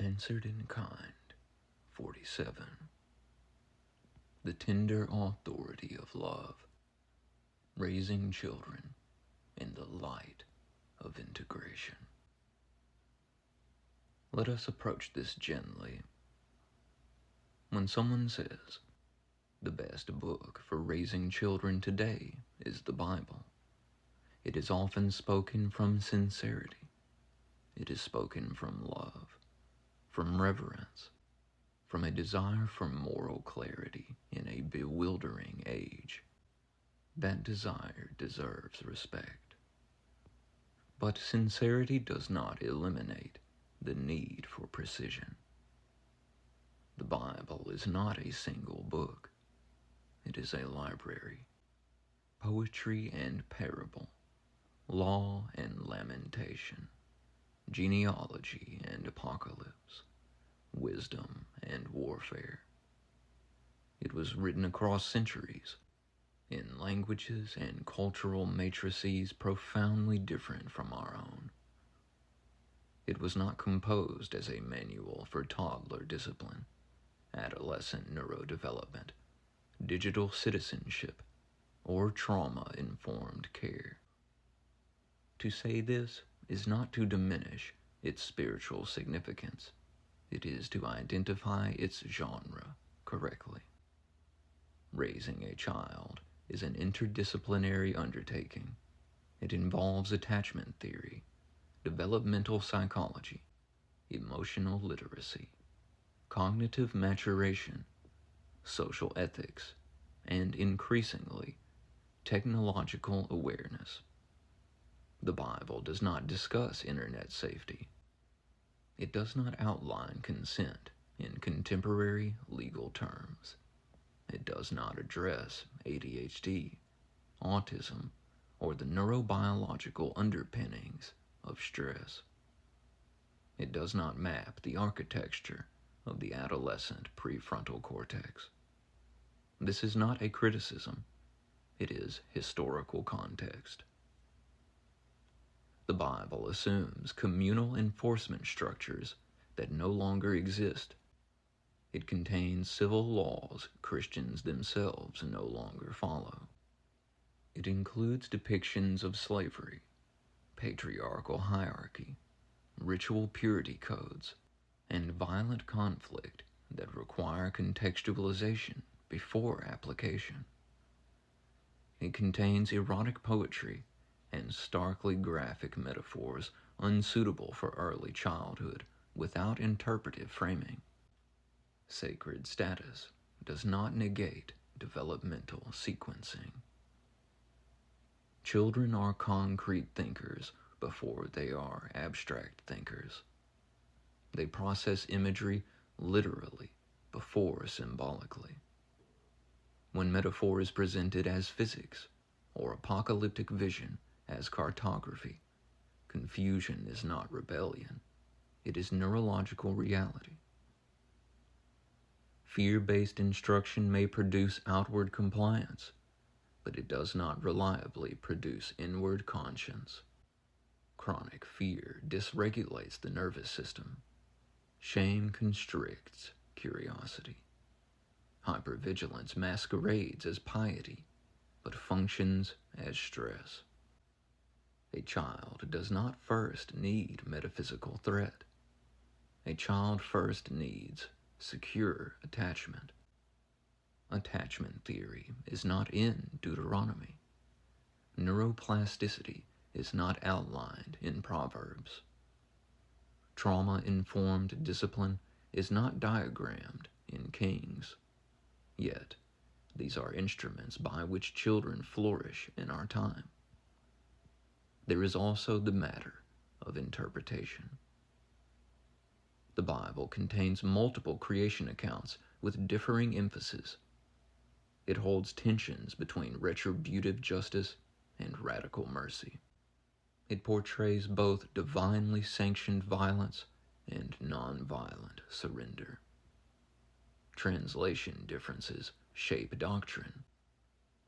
Answered in kind. 47. The tender authority of love, raising children in the light of integration. Let us approach this gently. When someone says, the best book for raising children today is the Bible, it is often spoken from sincerity. It is spoken from love, from reverence, from a desire for moral clarity in a bewildering age. That desire deserves respect. But sincerity does not eliminate the need for precision. The Bible is not a single book. It is a library. Poetry and parable, law and lamentation, genealogy and apocalypse, wisdom and warfare. It was written across centuries, in languages and cultural matrices profoundly different from our own. It was not composed as a manual for toddler discipline, adolescent neurodevelopment, digital citizenship, or trauma-informed care. To say this is not to diminish its spiritual significance. It is to identify its genre correctly. Raising a child is an interdisciplinary undertaking. It involves attachment theory, developmental psychology, emotional literacy, cognitive maturation, social ethics, and increasingly, technological awareness. The Bible does not discuss internet safety. It does not outline consent in contemporary legal terms. It does not address ADHD, autism, or the neurobiological underpinnings of stress. It does not map the architecture of the adolescent prefrontal cortex. This is not a criticism. It is historical context. The Bible assumes communal enforcement structures that no longer exist. It contains civil laws Christians themselves no longer follow. It includes depictions of slavery, patriarchal hierarchy, ritual purity codes, and violent conflict that require contextualization before application. It contains erotic poetry and starkly graphic metaphors unsuitable for early childhood without interpretive framing. Sacred status does not negate developmental sequencing. Children are concrete thinkers before they are abstract thinkers. They process imagery literally before symbolically. When metaphor is presented as physics or apocalyptic vision as cartography, confusion is not rebellion. It is neurological reality. Fear-based instruction may produce outward compliance, but it does not reliably produce inward conscience. Chronic fear dysregulates the nervous system. Shame constricts curiosity. Hypervigilance masquerades as piety, but functions as stress. A child does not first need metaphysical threat. A child first needs secure attachment. Attachment theory is not in Deuteronomy. Neuroplasticity is not outlined in Proverbs. Trauma-informed discipline is not diagrammed in Kings. Yet, these are instruments by which children flourish in our time. There is also the matter of interpretation. The Bible contains multiple creation accounts with differing emphasis. It holds tensions between retributive justice and radical mercy. It portrays both divinely sanctioned violence and nonviolent surrender. Translation differences shape doctrine.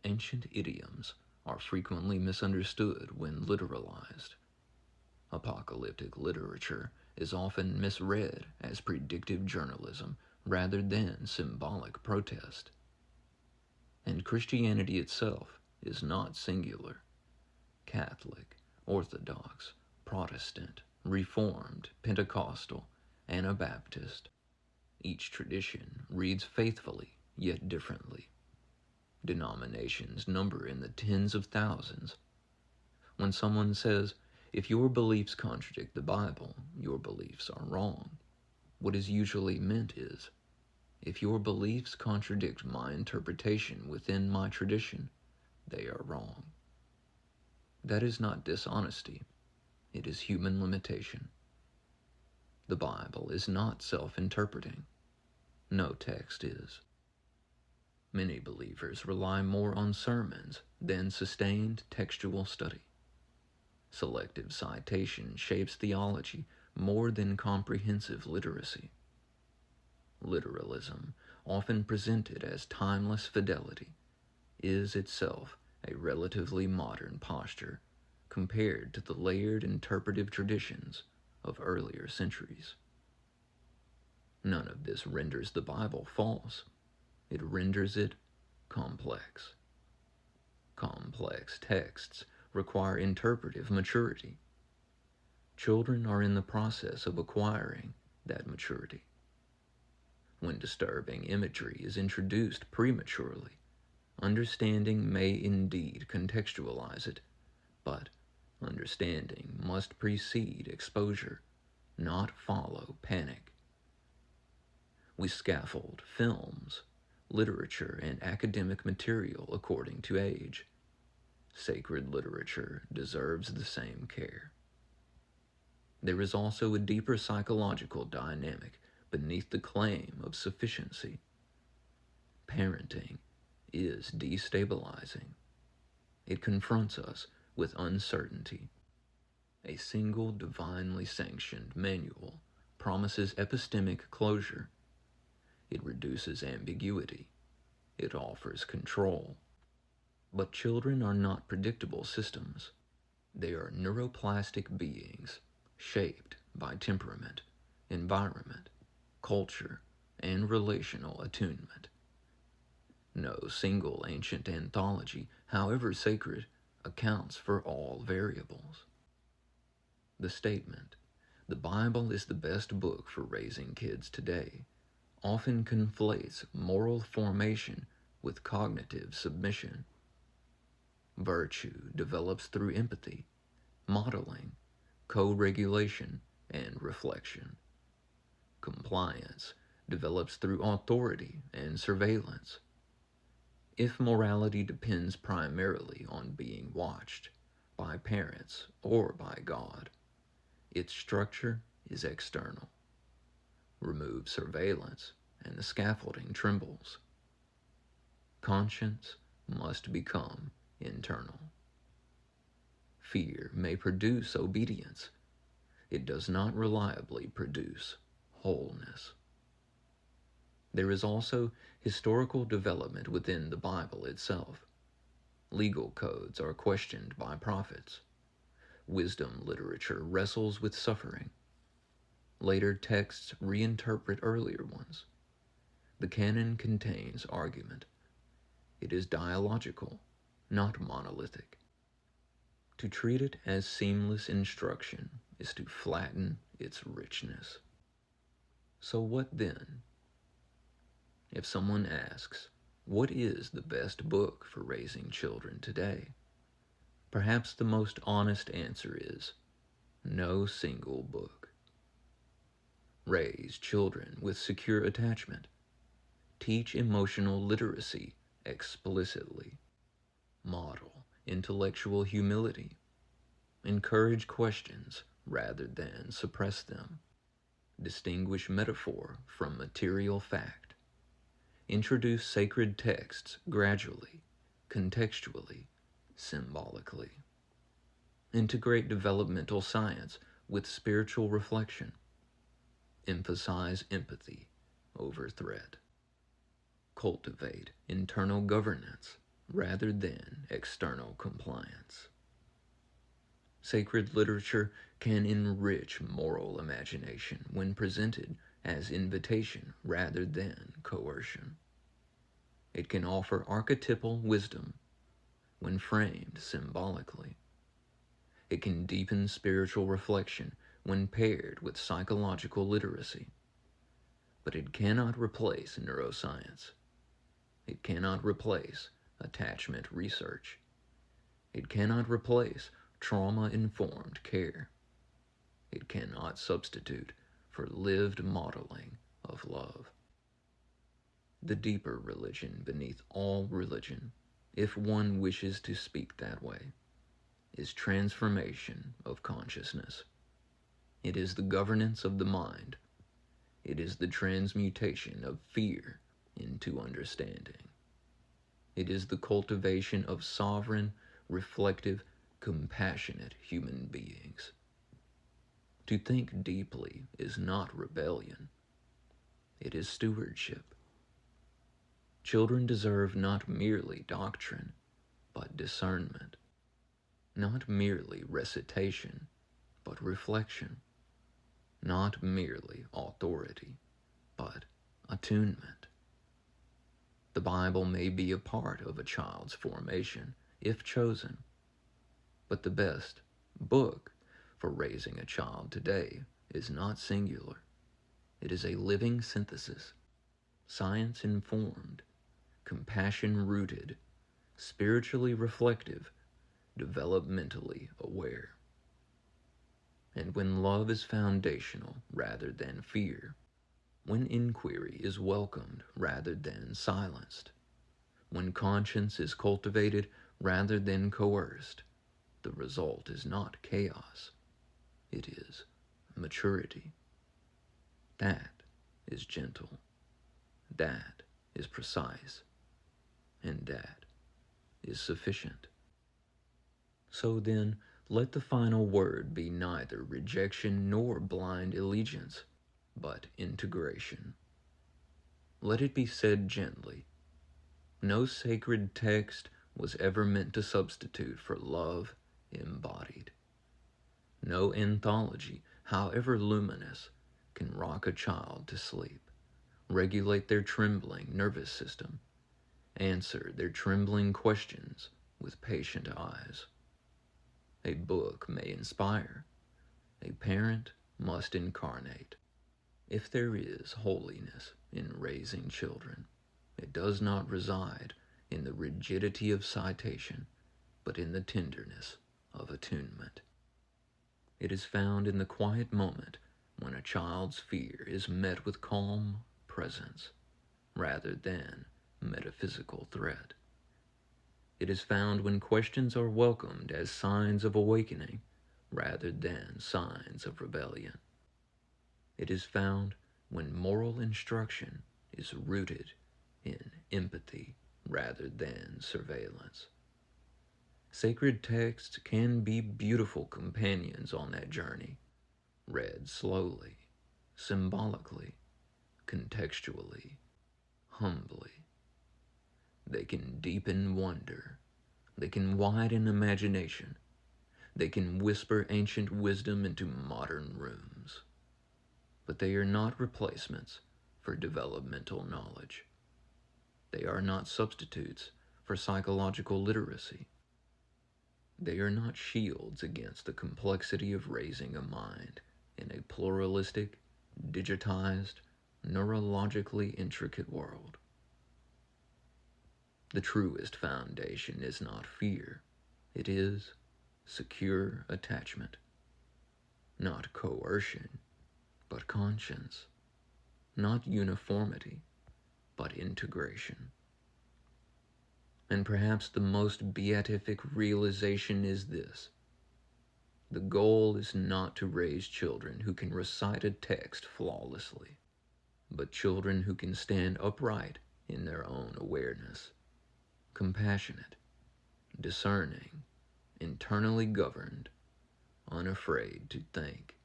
Ancient idioms are frequently misunderstood when literalized. Apocalyptic literature is often misread as predictive journalism rather than symbolic protest. And Christianity itself is not singular. Catholic, Orthodox, Protestant, Reformed, Pentecostal, Anabaptist. Each tradition reads faithfully, yet differently. Denominations number in the tens of thousands. When someone says, if your beliefs contradict the Bible, your beliefs are wrong, what is usually meant is, if your beliefs contradict my interpretation within my tradition, they are wrong. That is not dishonesty. It is human limitation. The Bible is not self-interpreting. No text is. Many believers rely more on sermons than sustained textual study. Selective citation shapes theology more than comprehensive literacy. Literalism, often presented as timeless fidelity, is itself a relatively modern posture compared to the layered interpretive traditions of earlier centuries. None of this renders the Bible false. It renders it complex. Complex texts require interpretive maturity. Children are in the process of acquiring that maturity. When disturbing imagery is introduced prematurely, understanding may indeed contextualize it, but understanding must precede exposure, not follow panic. We scaffold films, literature, and academic material according to age. Sacred literature deserves the same care. There is also a deeper psychological dynamic beneath the claim of sufficiency. Parenting is destabilizing. It confronts us with uncertainty. A single divinely sanctioned manual promises epistemic closure. It reduces ambiguity. It offers control. But children are not predictable systems. They are neuroplastic beings shaped by temperament, environment, culture, and relational attunement. No single ancient anthology, however sacred, accounts for all variables. The statement, "The Bible is the best book for raising kids today," often conflates moral formation with cognitive submission. Virtue develops through empathy, modeling, co-regulation, and reflection. Compliance develops through authority and surveillance. If morality depends primarily on being watched by parents or by God, its structure is external. Remove surveillance, and the scaffolding trembles. Conscience must become internal. Fear may produce obedience. It does not reliably produce wholeness. There is also historical development within the Bible itself. Legal codes are questioned by prophets. Wisdom literature wrestles with suffering. Later texts reinterpret earlier ones. The canon contains argument. It is dialogical, not monolithic. To treat it as seamless instruction is to flatten its richness. So what then? If someone asks, what is the best book for raising children today? Perhaps the most honest answer is, no single book. Raise children with secure attachment. Teach emotional literacy explicitly. Model intellectual humility. Encourage questions rather than suppress them. Distinguish metaphor from material fact. Introduce sacred texts gradually, contextually, symbolically. Integrate developmental science with spiritual reflection. Emphasize empathy over threat. Cultivate internal governance rather than external compliance. Sacred literature can enrich moral imagination when presented as invitation rather than coercion. It can offer archetypal wisdom when framed symbolically. It can deepen spiritual reflection when paired with psychological literacy. But it cannot replace neuroscience. It cannot replace attachment research. It cannot replace trauma-informed care. It cannot substitute for lived modeling of love. The deeper religion beneath all religion, if one wishes to speak that way, is transformation of consciousness. It is the governance of the mind. It is the transmutation of fear into understanding. It is the cultivation of sovereign, reflective, compassionate human beings. To think deeply is not rebellion. It is stewardship. Children deserve not merely doctrine, but discernment. Not merely recitation, but reflection. Not merely authority, but attunement. The Bible may be a part of a child's formation, if chosen, but the best book for raising a child today is not singular. It is a living synthesis, science-informed, compassion-rooted, spiritually reflective, developmentally aware. And when love is foundational rather than fear, when inquiry is welcomed rather than silenced, when conscience is cultivated rather than coerced, the result is not chaos. It is maturity. That is gentle. That is precise. And that is sufficient. So then, let the final word be neither rejection nor blind allegiance, but integration. Let it be said gently. No sacred text was ever meant to substitute for love embodied. No anthology, however luminous, can rock a child to sleep, regulate their trembling nervous system, answer their trembling questions with patient eyes. A book may inspire. A parent must incarnate. If there is holiness in raising children, it does not reside in the rigidity of citation, but in the tenderness of attunement. It is found in the quiet moment when a child's fear is met with calm presence rather than metaphysical threat. It is found when questions are welcomed as signs of awakening rather than signs of rebellion. It is found when moral instruction is rooted in empathy rather than surveillance. Sacred texts can be beautiful companions on that journey, read slowly, symbolically, contextually, humbly. They can deepen wonder. They can widen imagination. They can whisper ancient wisdom into modern rooms. But they are not replacements for developmental knowledge. They are not substitutes for psychological literacy. They are not shields against the complexity of raising a mind in a pluralistic, digitized, neurologically intricate world. The truest foundation is not fear. It is secure attachment. Not coercion, but conscience. Not uniformity, but integration. And perhaps the most beatific realization is this. The goal is not to raise children who can recite a text flawlessly, but children who can stand upright in their own awareness, compassionate, discerning, internally governed, unafraid to think,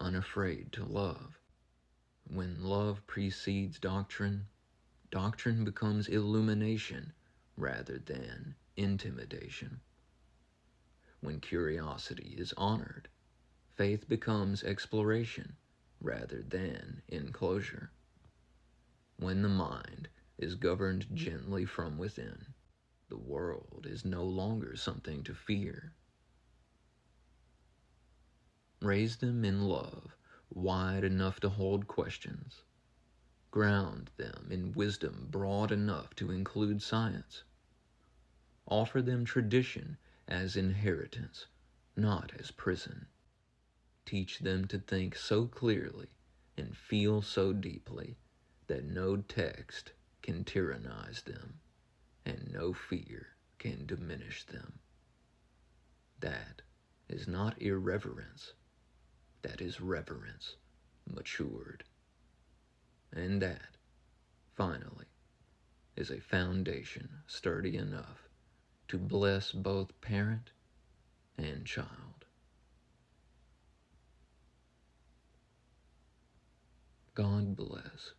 unafraid to love. When love precedes doctrine, doctrine becomes illumination rather than intimidation. When curiosity is honored, faith becomes exploration rather than enclosure. When the mind is governed gently from within, the world is no longer something to fear. Raise them in love, wide enough to hold questions. Ground them in wisdom broad enough to include science. Offer them tradition as inheritance, not as prison. Teach them to think so clearly and feel so deeply that no text can tyrannize them and no fear can diminish them. That is not irreverence. That is reverence matured. And that, finally, is a foundation sturdy enough to bless both parent and child. God bless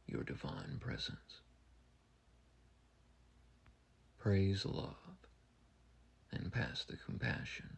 your divine presence. Praise love and pass the compassion.